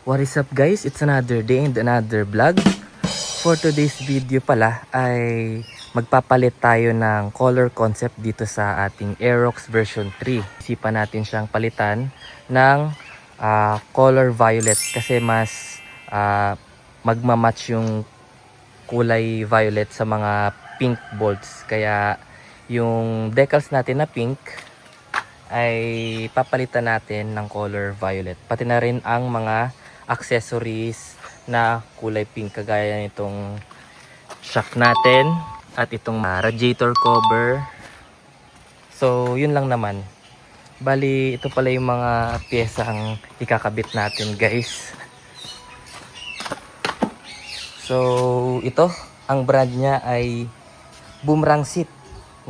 What is up guys? It's another day and another vlog. For today's video pala ay magpapalit tayo ng color concept dito sa ating Aerox version 3. Isipan natin siyang palitan ng color violet kasi mas magmamatch yung kulay violet sa mga pink bolts. Kaya yung decals natin na pink ay papalitan natin ng color violet. Pati na rin ang mga accessories na kulay pink kagaya nitong shock natin at itong radiator cover. So yun lang naman. Bali ito pala yung mga piyesang ikakabit natin guys. So ito ang brand niya ay Boomerang seat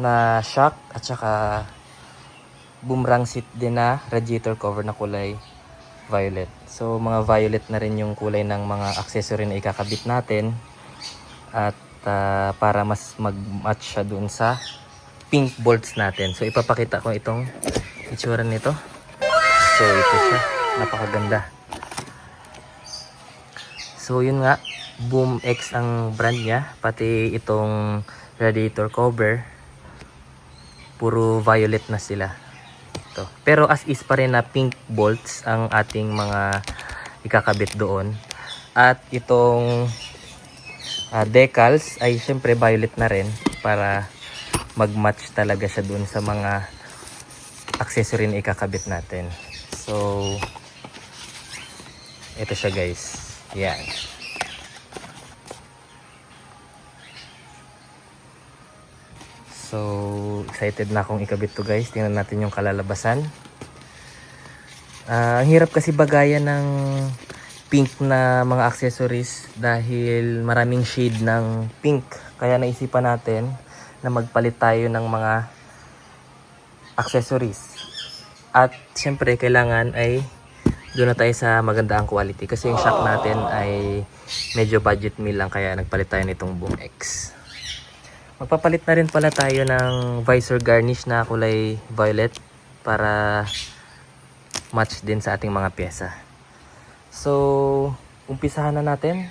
na shock at saka Boomerang seat din na radiator cover na kulay violet. So mga violet na rin yung kulay ng mga accessory na ikakabit natin at para mas mag-match siya dun sa pink bolts natin. So ipapakita ko itong itsura nito. So ito siya, napakaganda. So yun nga, Boom X ang brand niya, pati itong radiator cover puro violet na sila. Ito. Pero as is pa rin na pink bolts ang ating mga ikakabit doon. At itong decals ay syempre violet na rin para mag-match talaga siya doon sa mga accessory na ikakabit natin. So ito siya guys. Yan. So excited na akong ikabit to guys. Tingnan natin yung kalalabasan. Ang hirap kasi bagayan ng pink na mga accessories dahil maraming shade ng pink. Kaya naisipan natin na magpalit tayo ng mga accessories. At syempre kailangan ay doon na tayo sa magandang quality. Kasi yung shock natin ay medyo budget meal lang kaya nagpalit tayo nitong Boom X. Magpapalit na rin pala tayo ng visor garnish na kulay violet para match din sa ating mga pyesa. So, umpisahan na natin.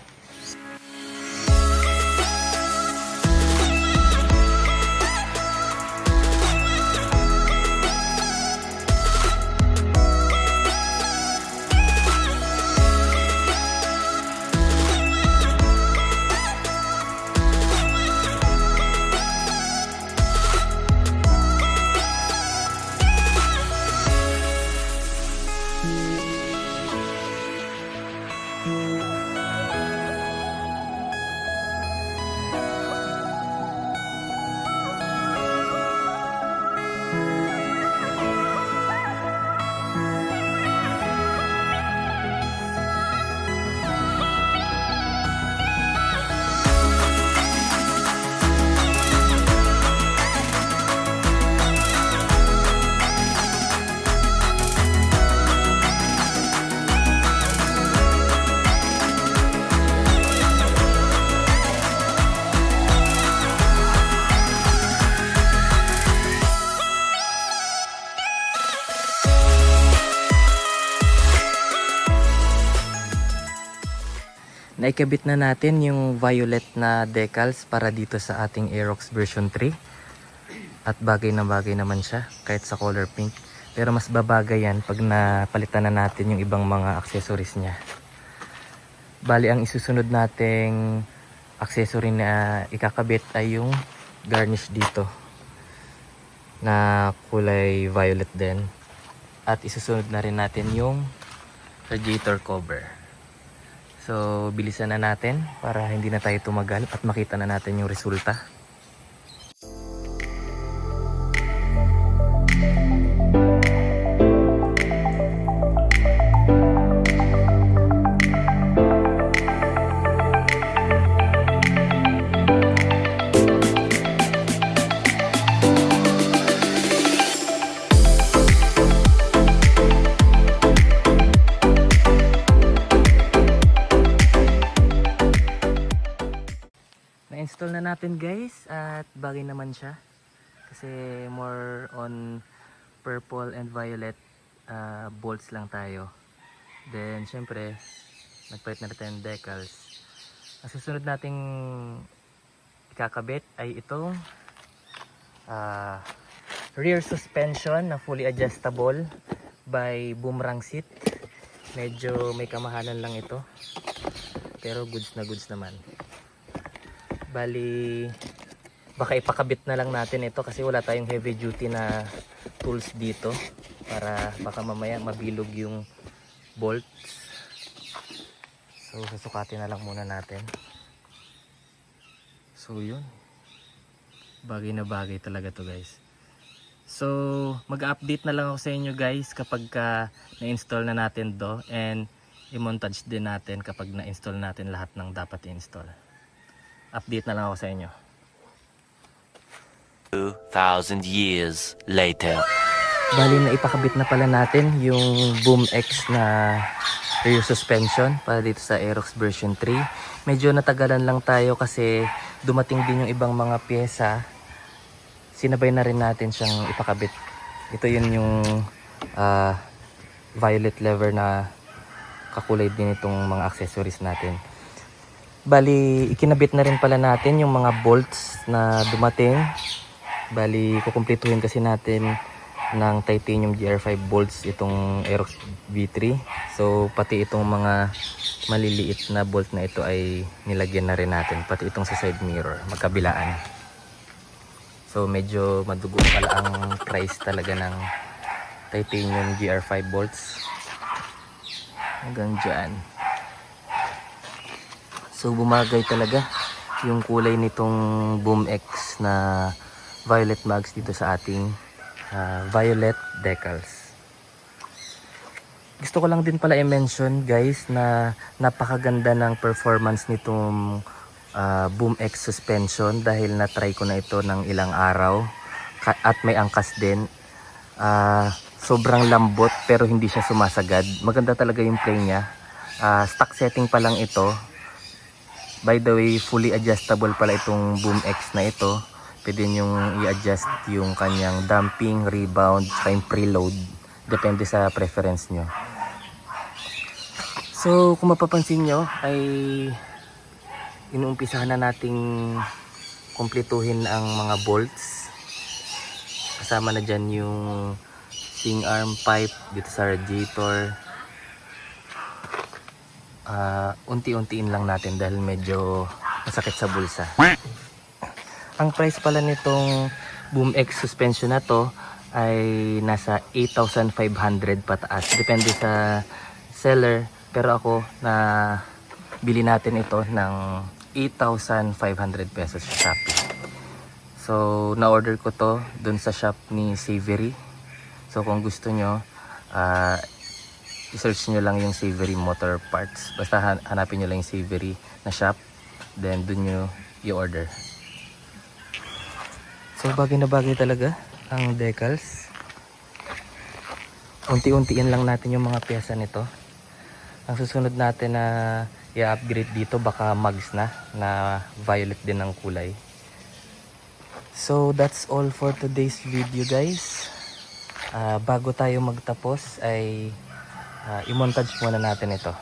Naikabit na natin yung violet na decals para dito sa ating Aerox version 3. At bagay na bagay naman siya kahit sa color pink. Pero mas babagay yan pag napalitan na natin yung ibang mga accessories niya. Bali ang isusunod nating accessory na ikakabit ay yung garnish dito na kulay violet din. At isusunod na rin natin yung radiator cover. So bilisan na natin para hindi na tayo tumagal at makita na natin yung resulta. Na-install na natin guys at bagay naman siya kasi more on purple and violet bolts lang tayo. Then syempre Nagpalit na rin tayo ng decals. Ang susunod nating ikakabit ay itong rear suspension na fully adjustable by Boomerang seat. Medyo may kamahalan lang ito, pero goods na goods naman. Bali, baka ipakabit na lang natin ito kasi wala tayong heavy duty na tools dito, para baka mamaya mabilog yung bolts. So susukatin na lang muna natin. So yun, bagay na bagay talaga to guys. So mag-update na lang ako sa inyo guys kapag na-install na natin do, and i-montage din natin kapag na-install natin lahat ng dapat i-install. Update na lang ako sa inyo. 2,000 years later. Bali na ipakabit na pala natin yung Boom X na rear suspension para dito sa Aerox version 3. Medyo natagalan lang tayo kasi dumating din yung ibang mga pyesa. Sinabay na rin natin siyang ipakabit. Ito yun yung violet lever na kakulay din itong mga accessories natin. Bali, ikinabit na rin pala natin yung mga bolts na dumating. Bali, kukumplituhin kasi natin ng titanium GR5 bolts itong Aerox V3. So, pati itong mga maliliit na bolt na ito ay nilagyan na rin natin. Pati itong sa side mirror, magkabilaan. So medyo madugo pala ang price talaga ng titanium GR5 bolts. Hanggang dyan. So bumagay talaga yung kulay nitong Boom X na violet mags dito sa ating violet decals. Gusto ko lang din pala i-mention guys na napakaganda ng performance nitong Boom X suspension dahil na-try ko na ito ng ilang araw at may angkas din. Sobrang lambot pero hindi siya sumasagad. Maganda talaga yung play niya. Stock setting pa lang ito. By the way, fully adjustable pala itong Boom X na ito. Pwede nyong i-adjust yung kanyang damping, rebound, saka yung preload. Depende sa preference nyo. So kung mapapansin nyo ay inuumpisahan na nating kumpletuhin ang mga bolts. Kasama na dyan yung swing arm pipe dito sa radiator. Unti-untiin lang natin dahil medyo masakit sa bulsa. Ang price pala nitong Boom X suspension na to ay nasa 8,500 pataas. Depende sa seller, pero ako na bili natin ito ng 8,500 pesos sa Shopee. So na-order ko to dun sa shop ni Savory. So kung gusto nyo, i-search nyo lang yung Savory Motor Parts. Basta hanapin nyo lang yung Savory na shop, then dun nyo i-order. So bagay na bagay talaga ang decals. Unti-untiin lang natin yung mga pyesa nito. Ang susunod natin na i-upgrade dito baka mags na violet din ang kulay. So that's all for today's video guys. Bago tayo magtapos ay i-montage muna natin ito.